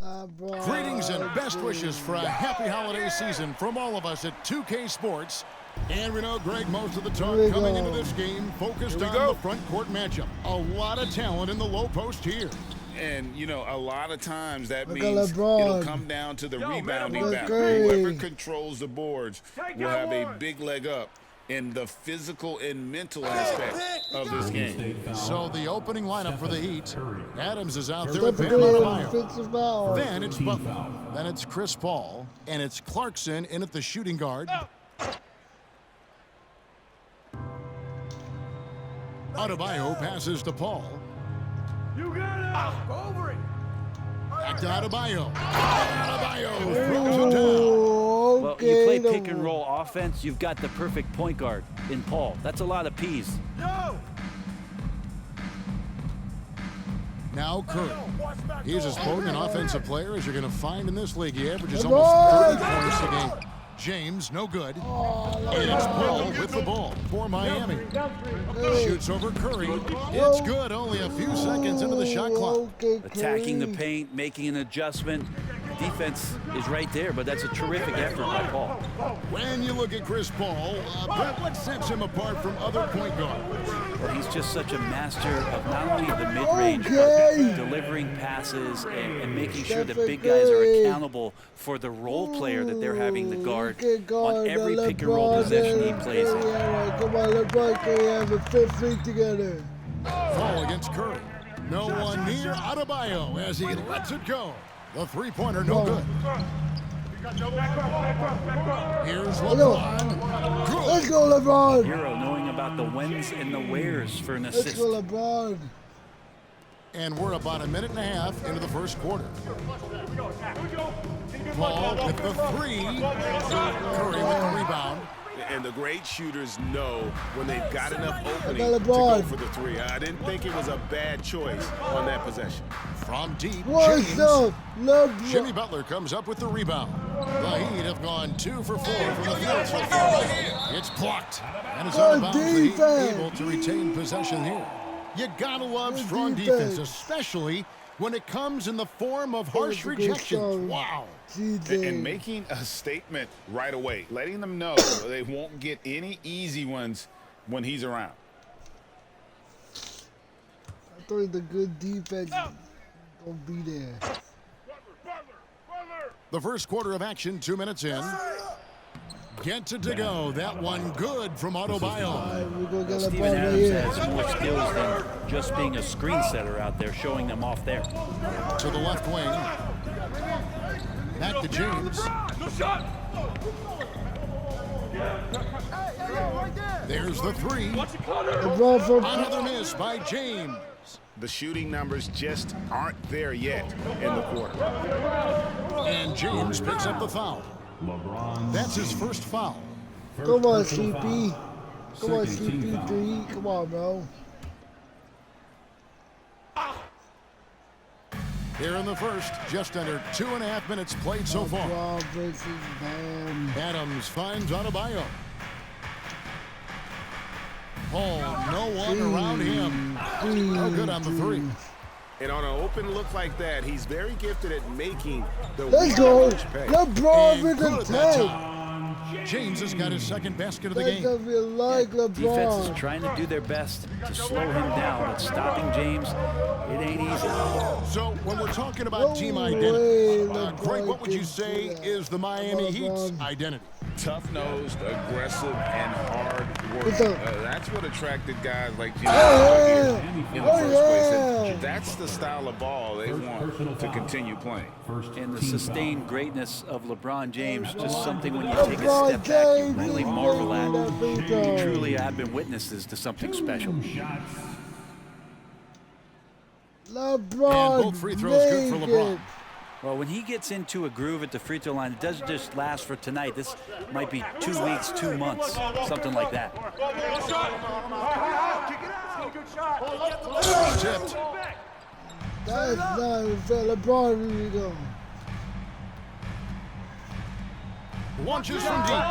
Greetings and best wishes for a happy holiday season from all of us at 2K Sports. And we know, Greg, most of the talk coming into this game focused on the front court matchup. A lot of talent in the low post here. And, you know, a lot of times that means it'll come down to the rebounding battle. Whoever controls the boards will have a big leg up in the physical and mental aspect of this game. So the opening lineup for the Heat, Adams is out there with Bam Adebayo. Then it's Butler. Then it's Chris Paul. And it's Clarkson in at the shooting guard. Adebayo passes to Paul. You got it! Go over it! Back to Adebayo. Adebayo throws it down. Well, you play pick and roll offense, you've got the perfect point guard in Paul. That's a lot of P's. No! Now Curry. He's as potent an offensive player as you're going to find in this league. He averages almost 30 points a game. James, no good. And it's Paul with the ball for Miami. Shoots over Curry. It's good, only a few seconds into the shot clock. Attacking the paint, making an adjustment. Defense is right there, but that's a terrific effort by Paul. When you look at Chris Paul, Brett, what sets him apart from other point guards? Well, he's just such a master of not only the mid-range, but delivering passes and making sure the big guys are accountable for the role player that they're having the guard on every pick and roll possession he plays in. Come on, LeBron, can we have a fifth league together? Foul against Curry. No one near Adebayo as he lets it go. The three-pointer, no good. Here's LeBron. Good. Let's go, LeBron. Hero knowing about the whens and the wheres for an assist. Let's go, LeBron. And we're about a minute and a half into the first quarter. Paul with the three. Curry with the rebound. And the great shooters know when they've got enough opening to go for the three. I didn't think it was a bad choice on that possession. From deep, What's up, LeBron? Jimmy Butler comes up with the rebound. The Heat have gone 2 for 4 from the field so far. It's blocked. And it's out of bounds. The Heat able to retain possession here. You gotta love strong defense, especially when it comes in the form of harsh rejections. Wow. And making a statement right away, letting them know they won't get any easy ones when he's around. I thought the good defense gonna be there. The first quarter of action, 2 minutes in. Gets it to go. That one good from Adebayo. We're gonna get Steven Adams has more skills than just being a screen setter out there, showing them off there. To the left wing. Back to James. There's the three. Another miss by James. The shooting numbers just aren't there yet in the quarter. And James picks up the foul. That's his first foul. Come on, CP. Come on, CP3. Come on, bro. Here in the first, just under 2.5 minutes played so far. Adams finds Adebayo. Paul, no one around him. No good on the three. And on an open look like that, he's very gifted at making the Let's go. pay. LeBron with the tank. James has got his second basket of the That's game. gonna be like LeBron. Defense is trying to do their best to slow him down. It's stopping James. It ain't easy. So when we're talking about team identity, Greg, what would you say is the Miami Heat's identity? Tough-nosed, aggressive, and hard work. That's what attracted guys like Jimmy in the first place. And that's the style of ball they want to continue playing. And the sustained greatness of LeBron James, just something when you take a step back, you really marvel at. You truly have been witnesses to something special. LeBron. And both free throws good for LeBron. Well, when he gets into a groove at the free throw line, it doesn't just last for tonight. This might be 2 weeks, 2 months, something like that. Tipped. That's not fair. LeBron, here we go. Launches from deep.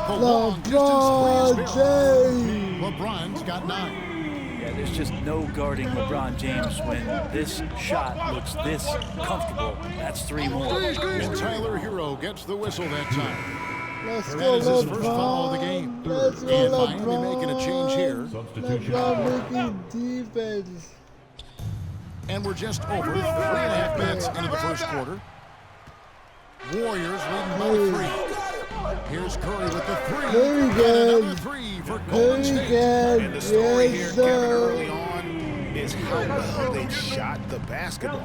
The long distance three is good. LeBron's got 9. Yeah, There's just no guarding LeBron James when this shot looks this comfortable. That's 3 more. And Tyler Hero gets the whistle that time. Let's That go, is his first foul of the LeBron. game. Let's go, And Miami LeBron. making a change here. LeBron making defense. And we're just over 3.5 minutes into the first quarter. Warriors leading by 3. Here's Curry with the 3. Very And good. another 3 for Golden Very State. good. And the story here, Yes, Kevin, sir. early on is how well they shot the basketball.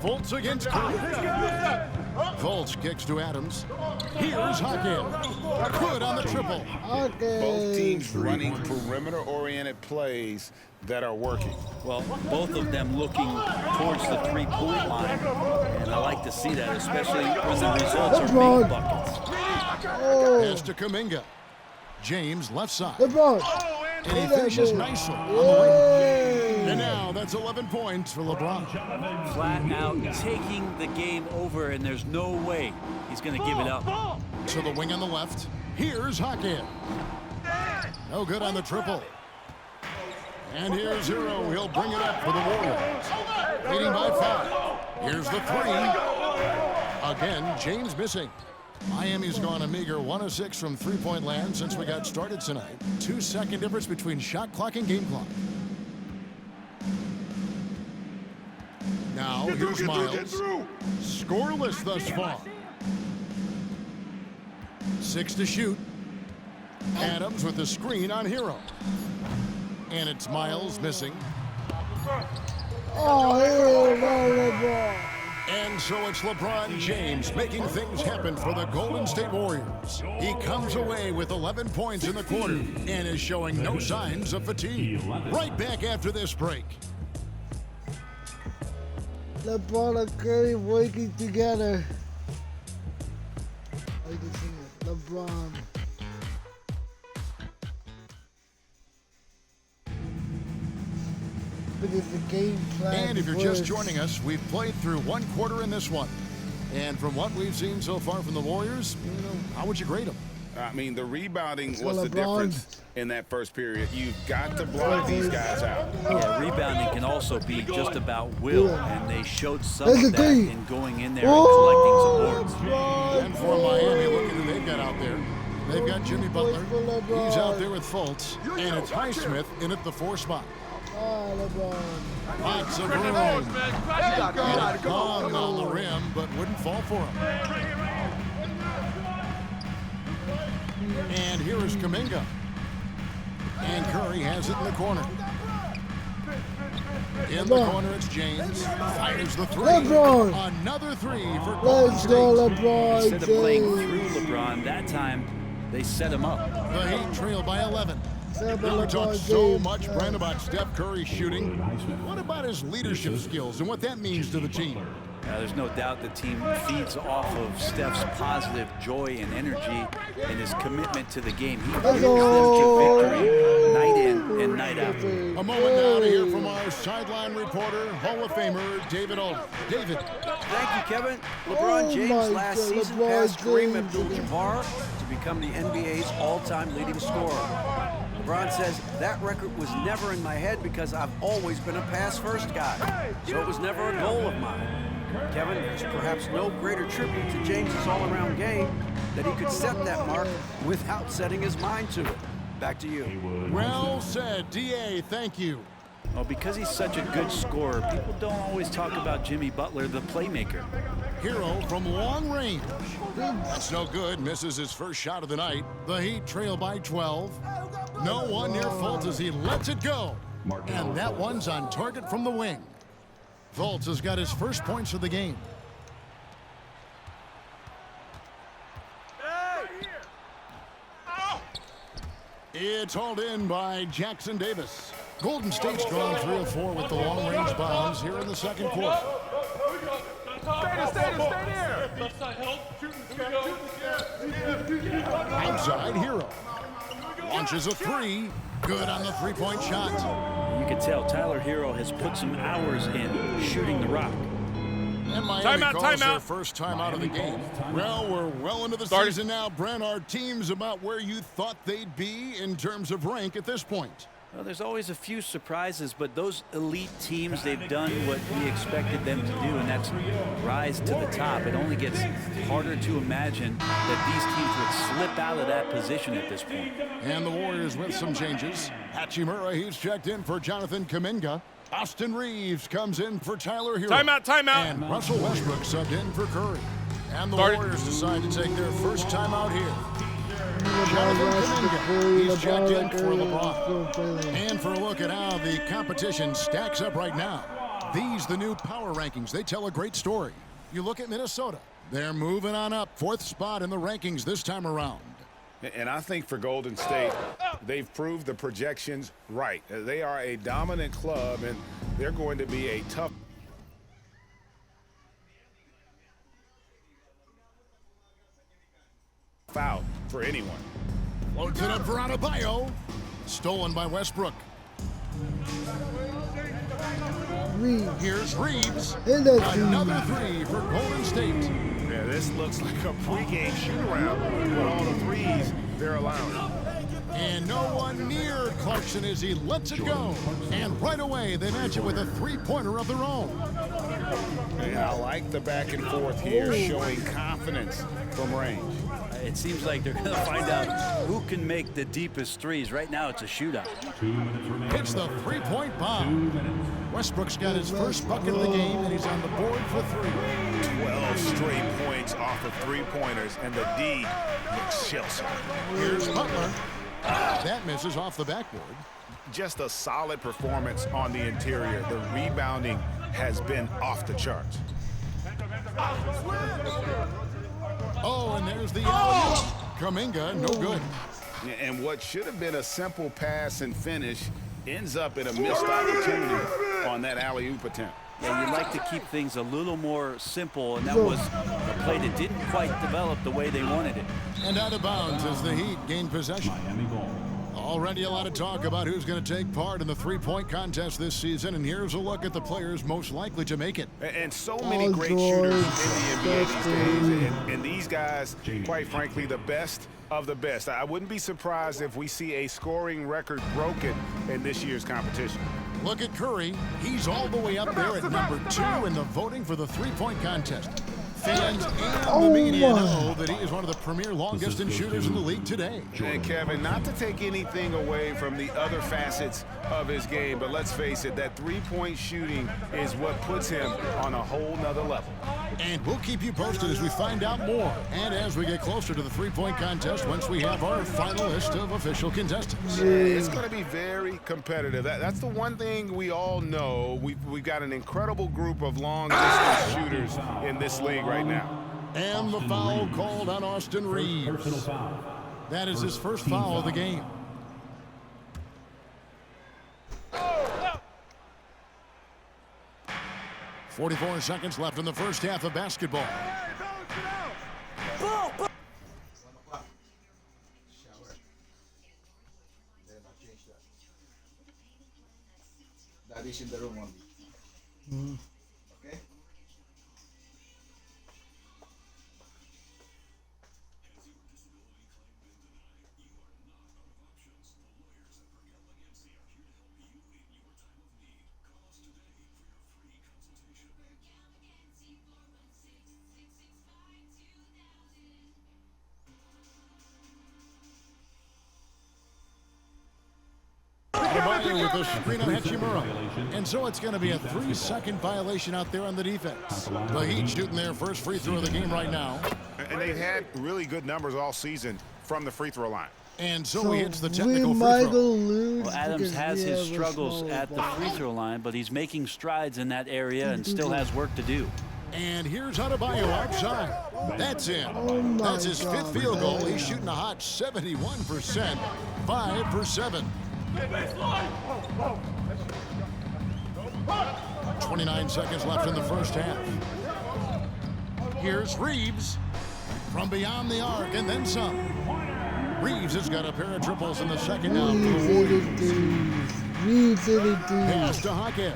Fultz against Curry. Fultz kicks to Adams. Here's Hakim. Good on the triple. Okay. Both teams running perimeter-oriented plays that are working. Well, both of them looking towards the 3-point line, and I like to see that, especially when the results are LeBron. big buckets. Oh, Pass to Kuminga. James left side. LeBron. And he Look at finishes that. nicely on the wing. Yay. And now that's 11 points for LeBron. Flat out taking the game over, and there's no way he's going to give it up. To the wing on the left. Here's Hakim. No good on the triple. And here's Hero. He'll bring it up for the Warriors. Leading by 5. Here's the 3. Again, James missing. Miami's gone a meager 1 of 6 from three-point land since we got started tonight. 2-second difference between shot clock and game clock. Now, here's Miles. Scoreless thus far. 6 to shoot. Adams with the screen on Hero. And it's Miles missing. Oh, hell no, LeBron. And so it's LeBron James making things happen for the Golden State Warriors. He comes away with 11 points in the quarter and is showing no signs of fatigue. Right back after this break. LeBron and Curry working together. I can see it. LeBron. Because the game plan. And if you're just works. joining us, we've played through 1 quarter in this one. And from what we've seen so far from the Warriors, how would you grade them? I mean, the rebounding So was the LeBron- difference in that first period. You've got to block these guys out. Yeah, rebounding can also be just about will, and they showed some That's of a that three. in going in there and collecting some boards. And for Miami, look at who they've got out there. They've got Jimmy Butler. He's out there with Fultz. And it's Highsmith in at the 4 spot. Oh, LeBron. Lots of room. And a long on the rim, but wouldn't fall for him. And here is Kuminga. And Curry has it in the corner. In the corner, it's James. Fires the 3. LeBron. Another 3 for Golden Let's go, State. LeBron. Instead of playing James. through LeBron, that time they set him up. The Heat trail by 11. Seven Now we LeBron talk so James. much, Brent, about Steph Curry shooting. What about his leadership skills and what that means to the team? There's no doubt the team feeds off of Steph's positive joy and energy and his commitment to the game. He brings them to victory night in and night out. A moment now to hear from our sideline reporter, Hall of Famer David Alden. David, Thank you, Kevin. Oh LeBron James my last God, season LeBron passed Kareem James. Abdul-Jabbar to become the NBA's all-time leading scorer. LeBron says, that record was never in my head because I've always been a pass-first guy, so it was never a goal of mine. Kevin, there's perhaps no greater tribute to James's all-around game that he could set that mark without setting his mind to it. Back to you. well said. D.A., thank you. Well, because he's such a good scorer, people don't always talk about Jimmy Butler, the playmaker. Hero from long range. That's no good. Misses his first shot of the night. The Heat trail by 12. No one near Fultz as he lets it go. And that one's on target from the wing. Fultz has got his first points of the game. It's hauled in by Jackson Davis. Golden State's drawn 3 of 4 with the long-range bombs here in the second quarter. Stay there. Outside Hero. Launches a 3. Good on the 3-point shot. You can tell Tyler Hero has put some hours in shooting the rock. And Miami calls their first time out of the game. Well, we're well into the season now. Brent, our team's about where you thought they'd be in terms of rank at this point. Well, there's always a few surprises, but those elite teams, they've done what we expected them to do, and that's rise to the top. It only gets harder to imagine that these teams would slip out of that position at this point. And the Warriors with some changes. Hachimura, he's checked in for Jonathan Kuminga. Austin Reeves comes in for Tyler Hero. Timeout. And Russell Westbrook subbed in for Curry. And the Warriors decide to take their first time out here. Jonathan Kuminga, he's checked in for LeBron. And for a look at how the competition stacks up right now. These, the new power rankings, they tell a great story. You look at Minnesota. They're moving on up, 4th spot in the rankings this time around. And I think for Golden State, they've proved the projections right. They are a dominant club, and they're going to be a tough foul for anyone. Loads it up for Adebayo. Stolen by Westbrook. Here's Reeves. Another 3 for Golden State. Yeah, this looks like a pregame shoot-around with all the threes they're allowing. And no one near Clarkson as he lets it go. And right away, they match it with a 3-pointer of their own. And I like the back and forth here, showing confidence from range. It seems like they're going to find out who can make the deepest threes. Right now, it's a shootout. It's the 3-point bomb. Westbrook's got his first bucket of the game, and he's on the board for 3. 12 straight points off of 3-pointers, and the D looks Chelsea. Here's Butler. That misses off the backboard. Just a solid performance on the interior. The rebounding has been off the charts. Oh, and there's the alley-oop. Kuminga, no good. And what should have been a simple pass and finish ends up in a missed opportunity on that alley-oop attempt. Yeah, you'd like to keep things a little more simple, and that was a play that didn't quite develop the way they wanted it. And out of bounds as the Heat gain possession. Already a lot of talk about who's going to take part in the 3-point contest this season, and here's a look at the players most likely to make it. And so many great shooters in the NBA these days, and these guys, quite frankly, the best of the best. I wouldn't be surprised if we see a scoring record broken in this year's competition. Look at Curry. He's all the way up there at number 2 in the voting for the 3-point contest. Fans and the media know that he is one of the premier long-distance shooters in the league today. And Kevin, not to take anything away from the other facets of his game, but let's face it, that 3-point shooting is what puts him on a whole nother level. And we'll keep you posted as we find out more, and as we get closer to the 3-point contest once we have our final list of official contestants. It's going to be very competitive. That's the one thing we all know. We've got an incredible group of long-distance shooters in this league right now. And the foul called on Austin Reeves. That is his first foul of the game. "44 seconds left in the first half of basketball. That is in the room only. Okay? With the screen on Hachimura. And so it's going to be a 3-second violation out there on the defense. The Heat shooting their first free throw of the game right now. And they've had really good numbers all season from the free throw line. And so he hits the technical free throw. Well, Adams has his struggles at the free throw line, but he's making strides in that area and still has work to do. And here's Adebayo outside. That's in. That's his 5th field goal. He's shooting a hot 71%, 5 for 7. 29 seconds left in the first half. Here's Reeves from beyond the arc and then some. Reeves has got a pair of triples in the second half. Pass to Hawkins.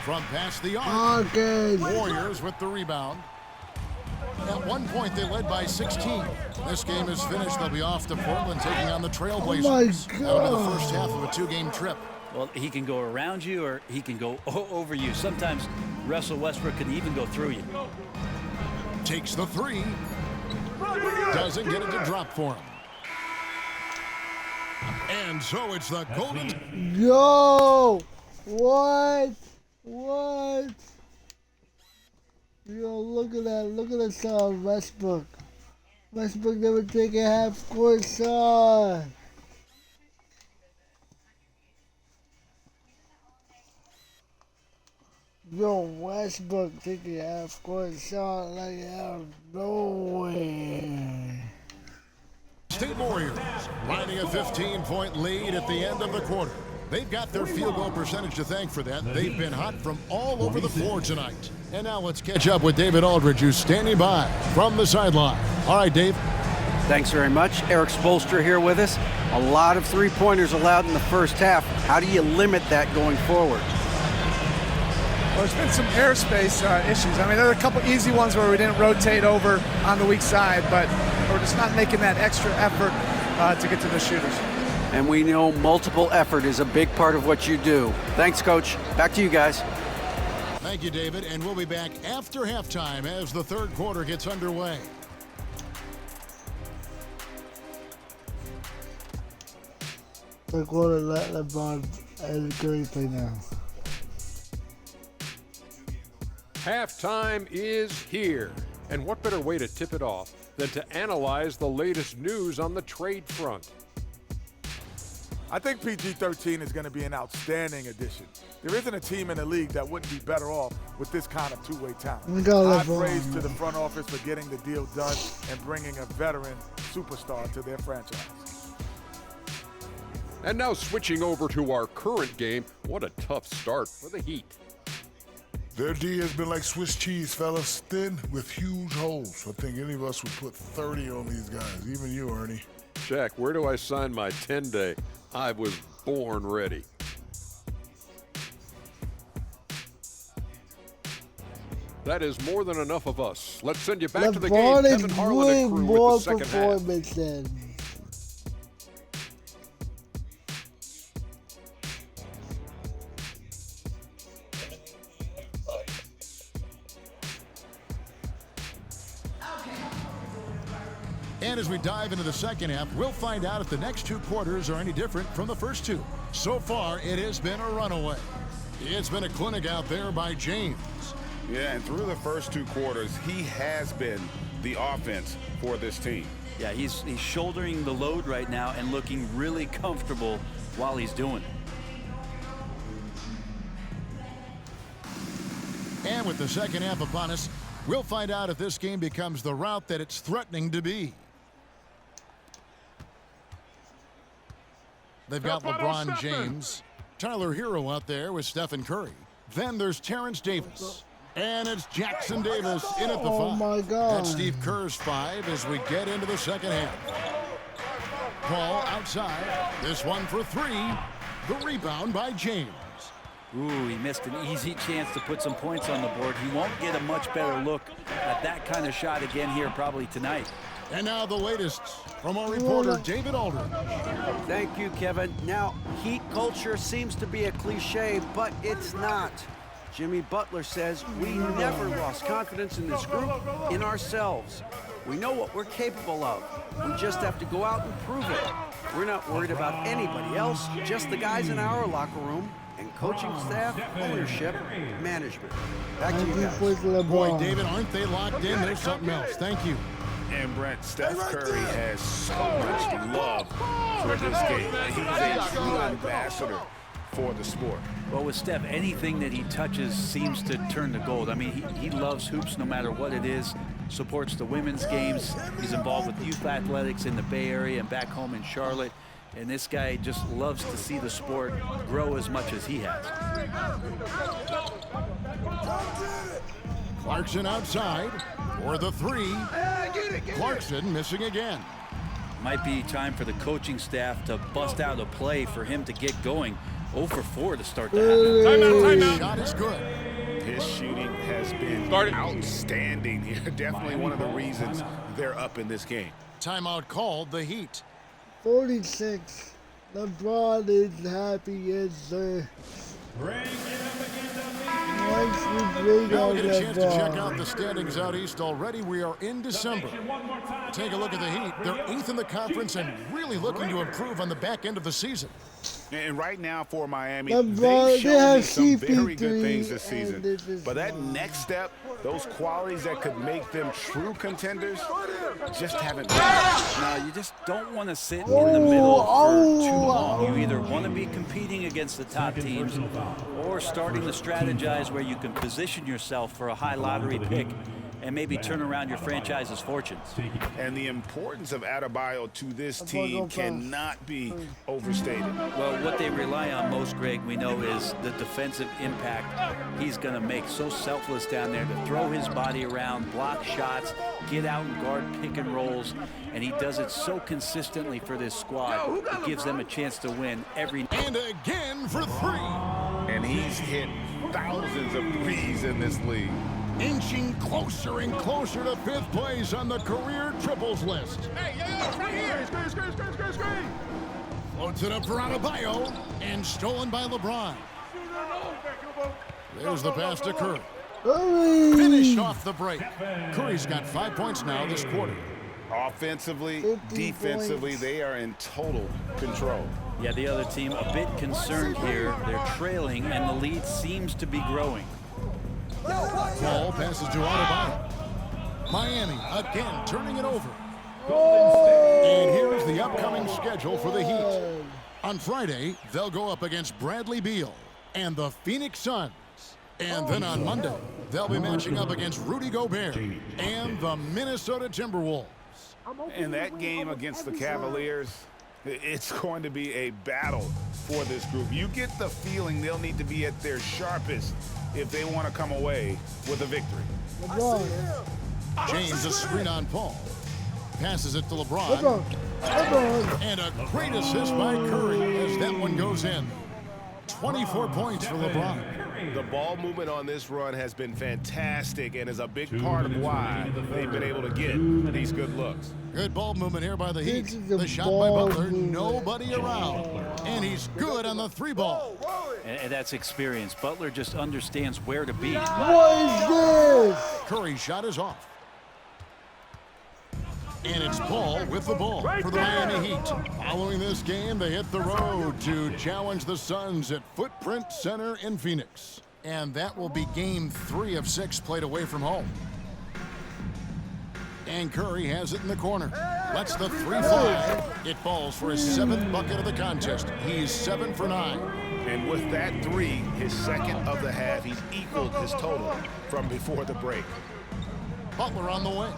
from past the arc. Okay. Warriors with the rebound. At one point, they led by 16. This game is finished. They'll be off to Portland, taking on the Trailblazers. Oh, my Out of the God. first half of a 2-game trip. Well, he can go around you or he can go over you. Sometimes Russell Westbrook can even go through you. Takes the three. Doesn't get it to drop for him. And so it's the Golden... Yo! What? What? Yo, look at that. Look at that, Westbrook. Westbrook never taking half court, son. Yo, Westbrook taking half court shot like out of nowhere. State Warriors riding a 15-point lead at the end of the quarter. They've got their field goal percentage to thank for that. They've been hot from all over the floor tonight. And now let's catch up with David Aldridge, who's standing by from the sideline. All right, Dave. Thanks very much. Eric Spoelstra here with us. A lot of three-pointers allowed in the first half. How do you limit that going forward? Well, there's been some airspace issues. I mean, there are a couple easy ones where we didn't rotate over on the weak side, but we're just not making that extra effort to get to the shooters. And we know multiple effort is a big part of what you do. Thanks, Coach. Back to you guys. Thank you, David. And we'll be back after halftime as the third quarter gets underway. Third quarter, let LeBron and Curry play now. Halftime is here. And what better way to tip it off than to analyze the latest news on the trade front? I think PG-13 is going to be an outstanding addition. There isn't a team in the league that wouldn't be better off with this kind of two-way talent. We got High LeBron, praise to man. the front office for getting the deal done and bringing a veteran superstar to their franchise. And now switching over to our current game, what a tough start for the Heat. Their D has been like Swiss cheese, fellas, thin with huge holes. I think any of us would put 30 on these guys, even you, Ernie. Jack, where do I sign my 10-day? I was born ready. That is more than enough of us. Let's send you back to the game. LeBron Kevin is Harlan way and crew more with the second half. performance than. And as we dive into the second half, we'll find out if the next two quarters are any different from the first two. So far, it has been a runaway. It's been a clinic out there by James. Yeah, and through the first two quarters, he has been the offense for this team. Yeah, he's shouldering the load right now and looking really comfortable while he's doing it. And with the second half upon us, we'll find out if this game becomes the route that it's threatening to be. They've got LeBron James, Tyler Hero out there with Stephen Curry. Then there's Terrence Davis. And it's Jackson Davis in at the Oh, five. my God. That's Steve Kerr's five as we get into the second half. Paul outside. This one for three. The rebound by James. Ooh, he missed an easy chance to put some points on the board. He won't get a much better look at that kind of shot again here probably tonight. And now the latest from our reporter, David Aldridge. Thank you, Kevin. Now, Heat culture seems to be a cliche, but it's not. Jimmy Butler says we never lost confidence in this group, in ourselves. We know what we're capable of. We just have to go out and prove it. We're not worried about anybody else, just the guys in our locker room and coaching staff, ownership, management. Back to you guys. Boy, David, aren't they locked in? There's something else. Thank you. And Brent, Steph Curry has so much love for this game. He's a true ambassador for the sport. Well, with Steph, anything that he touches seems to turn to gold. I mean, he loves hoops no matter what it is, supports the women's games. He's involved with youth athletics in the Bay Area and back home in Charlotte. And this guy just loves to see the sport grow as much as he has. Clarkson outside for the three. Clarkson missing again. Might be time for the coaching staff to bust out a play for him to get going. 0 for 4 to start the half. Timeout. Shot is good. His shooting has been outstanding here. Definitely one of the reasons they're up in this game. Timeout called the Heat. 46. LeBron is happy, yes, sir. Now we get a chance to check out the standings out east already. We are in December. Take a look at the Heat. They're 8th in the conference and really looking to improve on the back end of the season. And right now for Miami, LeBron, they've shown me some CP3 very good things this season. and But that next step, those qualities that could make them true contenders, just haven't been. Now, you just don't want to sit in the middle for too long. You either want to be competing against the top teams or starting to strategize where you can position yourself for a high lottery pick and maybe turn around your franchise's fortunes. And the importance of Adebayo to this team cannot be overstated. Well, what they rely on most, Greg, we know, is the defensive impact he's going to make. So selfless down there to throw his body around, block shots, get out and guard pick and rolls, and he does it so consistently for this squad. It gives them a chance to win every night. And again for 3. And he's hit thousands of threes in this league. Inching closer and closer to 5th place on the career triples list. Hey, yo, right here. Screen. Floats it up for Adebayo and stolen by LeBron. There's the pass to Curry. Finished off the break. Curry's got 5 points now this quarter. Offensively, defensively, they are in total control. Yeah, the other team a bit concerned here. They're trailing, and the lead seems to be growing. Ball passes to Adebayo. Miami again turning it over. And here's the upcoming schedule for the Heat. On Friday, they'll go up against Bradley Beal and the Phoenix Suns. And then on Monday, they'll be matching up against Rudy Gobert and the Minnesota Timberwolves. In that game against the Cavaliers, it's going to be a battle for this group. You get the feeling they'll need to be at their sharpest if they want to come away with a victory. James a screen on Paul. Passes it to LeBron. And a great assist by Curry as that one goes in. 24 points for LeBron. The ball movement on this run has been fantastic and is a big part of why they've been able to get these good looks. Good ball movement here by the Heat. The shot by Butler, nobody around. And he's good on the 3-ball. And that's experience. Butler just understands where to be. What is this? Curry's shot is off. And it's Paul with the ball for the Miami Heat. Following this game, they hit the road to challenge the Suns at Footprint Center in Phoenix. And that will be game 3 of 6 played away from home. And Curry has it in the corner. Lets the 3 fly. It falls for his 7th bucket of the contest. He's 7 for 9. And with that 3, his 2nd of the half, he's equaled his total from before the break. Butler on the way.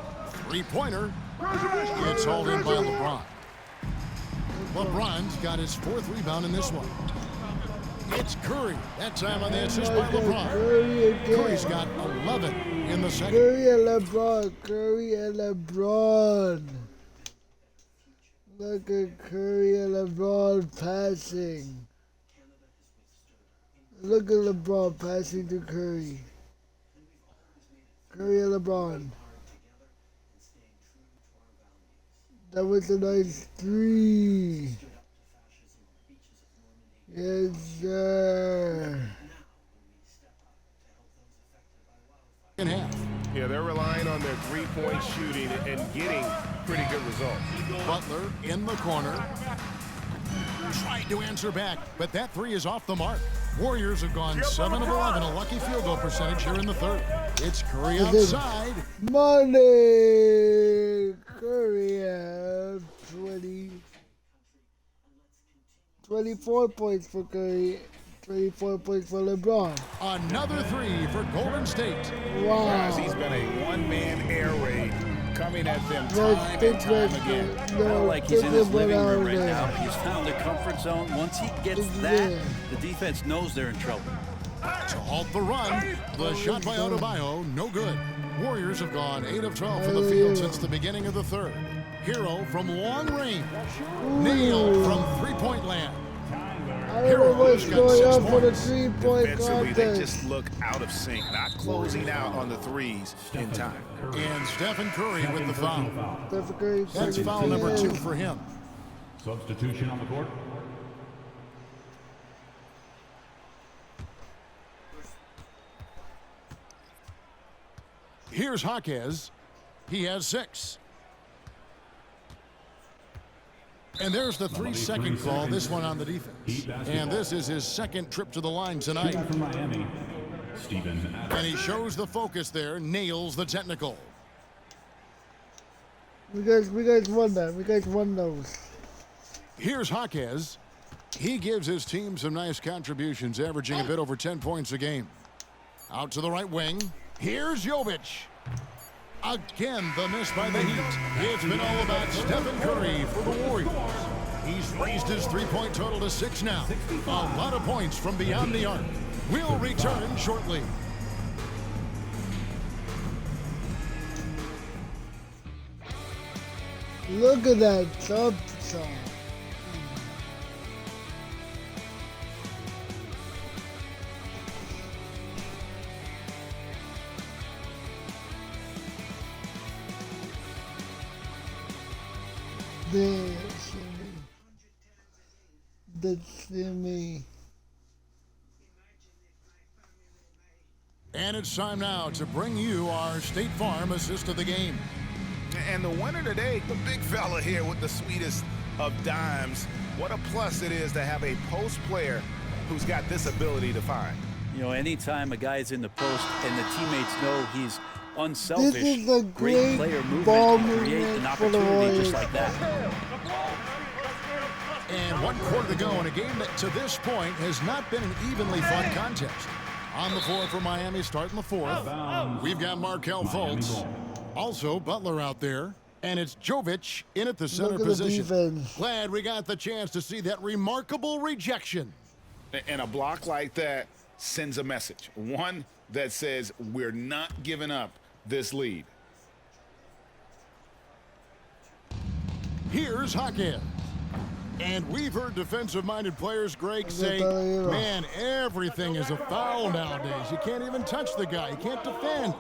3-pointer. It's hauled in by LeBron. LeBron's got his 4th rebound in this one. It's Curry. That time on the assist by LeBron. Curry's got 11 in the 2nd. Curry and LeBron. Look at Curry and LeBron passing. Look at LeBron passing to Curry. Curry and LeBron. That was a nice 3. Yes, sir. In half. Yeah, they're relying on their 3-point shooting and getting pretty good results. Butler in the corner. Trying to answer back, but that 3 is off the mark. Warriors have gone 7 of 11, a lucky field goal percentage here in the 3rd. It's Curry outside. Money. Curry have 24 points for Curry, 24 points for LeBron. Another 3 for Golden State. Wow. Guys, he's been a one-man air raid coming at them time and time again. Well, like he's in his living room right now. He's found the comfort zone. Once he gets that, the defense knows they're in trouble. To halt the run, the shot by Adebayo, no good. Warriors have gone 8 of 12 from the field since the beginning of the 3rd. Hero from long range. Nailed from 3-point land. I don't know what's going on for the 3-point Defensively, they contest. just look out of sync, not closing out on the threes in time. And Stephen Curry with the foul. Stephen Curry, That's foul number 2 for him. Substitution on the court. Here's Jaquez. He has 6. And there's the 3-second call, this one on the defense. And this is his second trip to the line tonight. From Miami, Steven Adams. And he shows the focus there, nails the technical. We guys won that. We guys won those. Here's Jaquez. He gives his team some nice contributions, averaging a bit over 10 points a game. Out to the right wing. Here's Jovic. Again, the miss by the Heat. It's been all about Stephen Curry for the Warriors. He's raised his 3-point total to 6 now. A lot of points from beyond the arc. We'll return shortly. Look at that jump shot. Shimmy. And it's time now to bring you our State Farm assist of the game. And the winner today, the big fella here with the sweetest of dimes. What a plus it is to have a post player who's got this ability to find. You know, anytime a guy's in the post and the teammates know he's unselfish, This is a great player ball movement can create an movement for the opportunity just Warriors. like that. And 1 quarter to go in a game that to this point has not been an evenly fun contest. On the floor for Miami starting the 4th. We've got Markelle Fultz. Also Butler out there. And it's Jovic in at the center Look at the position. defense. Glad we got the chance to see that remarkable rejection. And a block like that sends a message. One that says we're not giving up this lead. Here's Jaquez. And we've heard defensive-minded players, Greg, say, man, everything is a foul nowadays. You can't even touch the guy. You can't defend.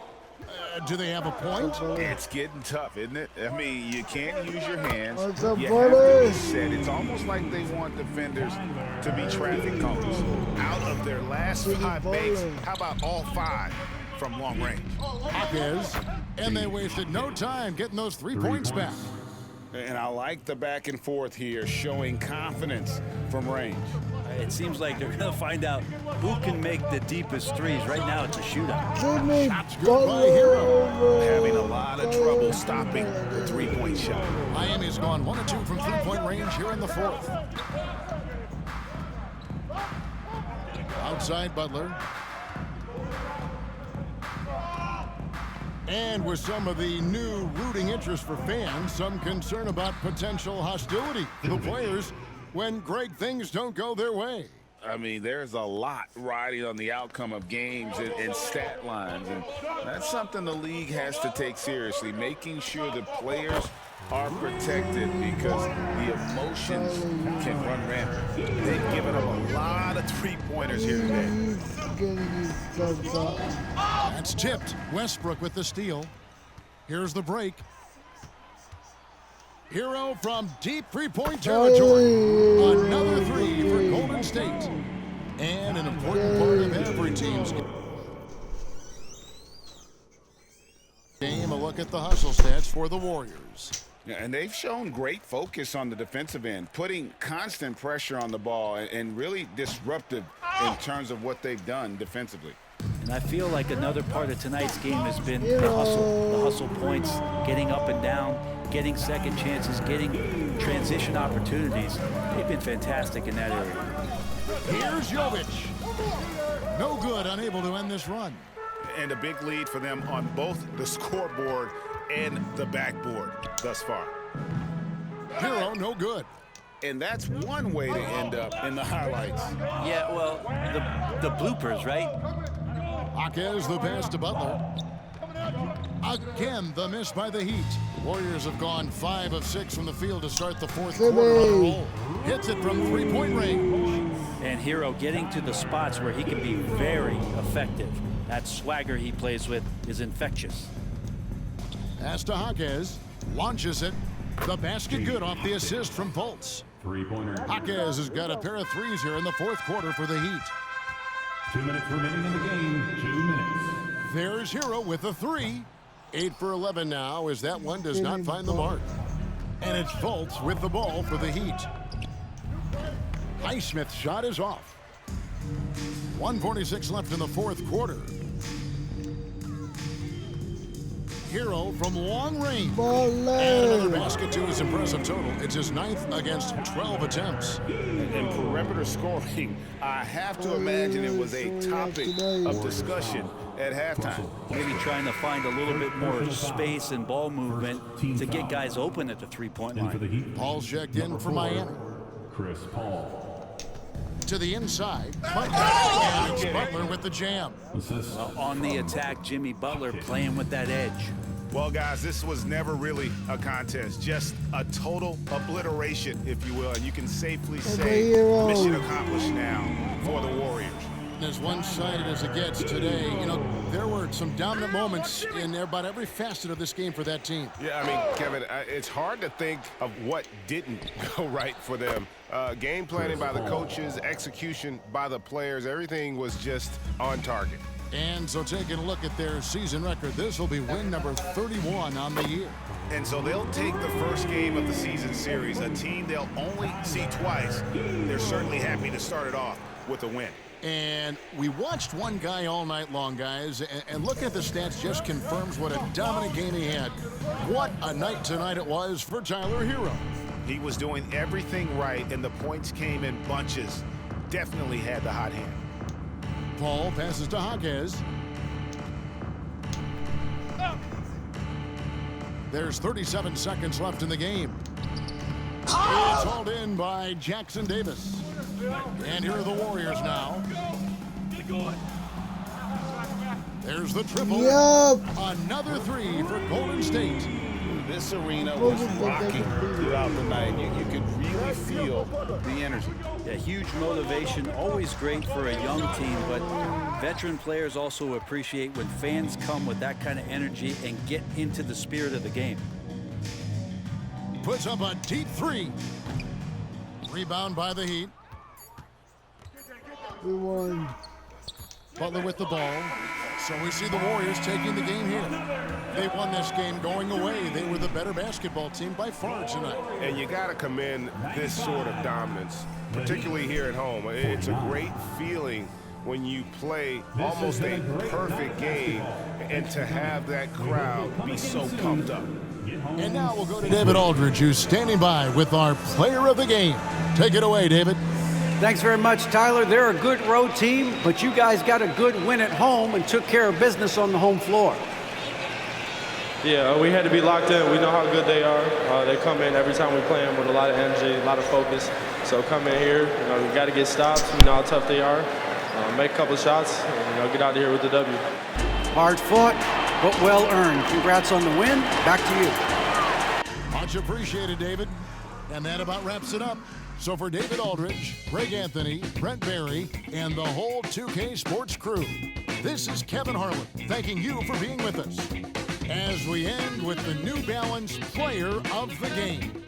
Do they have a point? It's getting tough, isn't it? I mean, you can't use your hands. What's up, You have to buddy? be set. It's almost like they want defenders to be traffic cones. Out of their last 5 makes, how about all 5 from long range? Jaquez, and they wasted no time getting those 3 points back. And I like the back and forth here, showing confidence from range. It seems like they're going to find out who can make the deepest threes. Right now, it's a shootout. Jimmy Shots good by Hero. Having a lot of trouble stopping the 3-point shot. Miami's gone 1 of 2 from 3-point range here in the 4th. Outside Butler. And with some of the new rooting interest for fans, some concern about potential hostility for the players when great things don't go their way. I mean, there's a lot riding on the outcome of games and stat lines, and that's something the league has to take seriously, making sure the players are protected because the emotions can run rampant. They've given up a lot of 3-pointers here today. That's tipped. Westbrook with the steal. Here's the break. Hero from deep 3-point territory. Another 3 for Golden State. And an important part of every team's game. A look at the hustle stats for the Warriors. Yeah, and they've shown great focus on the defensive end, putting constant pressure on the ball and really disruptive in terms of what they've done defensively. And I feel like another part of tonight's game has been the hustle points, getting up and down, getting second chances, getting transition opportunities. They've been fantastic in that area. Here's Jovic. No good, unable to end this run. And a big lead for them on both the scoreboard and the backboard thus far. Hero, no good. And that's one way to end up in the highlights. Yeah, well, the bloopers, right? Jaquez the pass to Butler. Again, the miss by the Heat. Warriors have gone 5 of 6 from the field to start the 4th quarter on a roll. Hits it from 3-point range. And Hero getting to the spots where he can be very effective. That swagger he plays with is infectious. As to Jaquez, launches it. The basket good off the assist from Fultz. Three-pointer. Jaquez has got a pair of threes here in the fourth quarter for the Heat. 2 minutes remaining in the game. 2 minutes. There's Hero with a three. 8 for 11 now as that one does not find the mark. And it's Fultz with the ball for the Heat. Highsmith's shot is off. 1:46 left in the fourth quarter. Hero from long range. And another basket to his impressive total. It's his 9th against 12 attempts. And perimeter scoring, I have to imagine it was a topic of discussion at halftime. Maybe trying to find a little bit more space and ball movement to get guys open at the three-point line. Paul's checked in for Miami. Chris Paul. To the inside, Butler. And it's Butler with the jam. On the attack, Jimmy Butler playing with that edge. Well, guys, this was never really a contest, just a total obliteration, if you will. And you can safely say mission accomplished now for the Warriors. As one-sided as it gets today, you know, there were some dominant moments in about every facet of this game for that team. Yeah, I mean, Kevin, it's hard to think of what didn't go right for them. Game planning by the coaches, execution by the players, everything was just on target. And so taking a look at their season record, this will be win number 31 on the year. And so they'll take the first game of the season series, a team they'll only see twice. They're certainly happy to start it off with a win. And we watched one guy all night long, guys, and looking at the stats just confirms what a dominant game he had. What a night tonight it was for Tyler Hero. He was doing everything right, and the points came in bunches. Definitely had the hot hand. Paul passes to Jaquez. There's 37 seconds left in the game. It's hauled in by Jackson Davis. And here are the Warriors now. There's the triple. Another three for Golden State. This arena was rocking throughout the night. You could really feel the energy. Yeah, huge motivation, always great for a young team, but veteran players also appreciate when fans come with that kind of energy and get into the spirit of the game. Puts up a deep three. Rebound by the Heat. We won. Butler with the ball. So we see the Warriors taking the game here. They won this game going away. They were the better basketball team by far tonight. And you got to commend this sort of dominance, particularly here at home. It's a great feeling when you play almost a perfect game and to have that crowd be so pumped up. And now we'll go to David Aldridge, who's standing by with our player of the game. Take it away, David. Thanks very much, Tyler. They're a good road team, but you guys got a good win at home and took care of business on the home floor. Yeah, we had to be locked in. We know how good they are. They come in every time we play them with a lot of energy, a lot of focus. So come in here, we got to get stops. We know how tough they are. Make a couple of shots, and get out of here with the W. Hard fought, but well earned. Congrats on the win. Back to you. Much appreciated, David. And that about wraps it up. So for David Aldridge, Greg Anthony, Brent Barry, and the whole 2K Sports crew, this is Kevin Harlan thanking you for being with us as we end with the New Balance Player of the Game.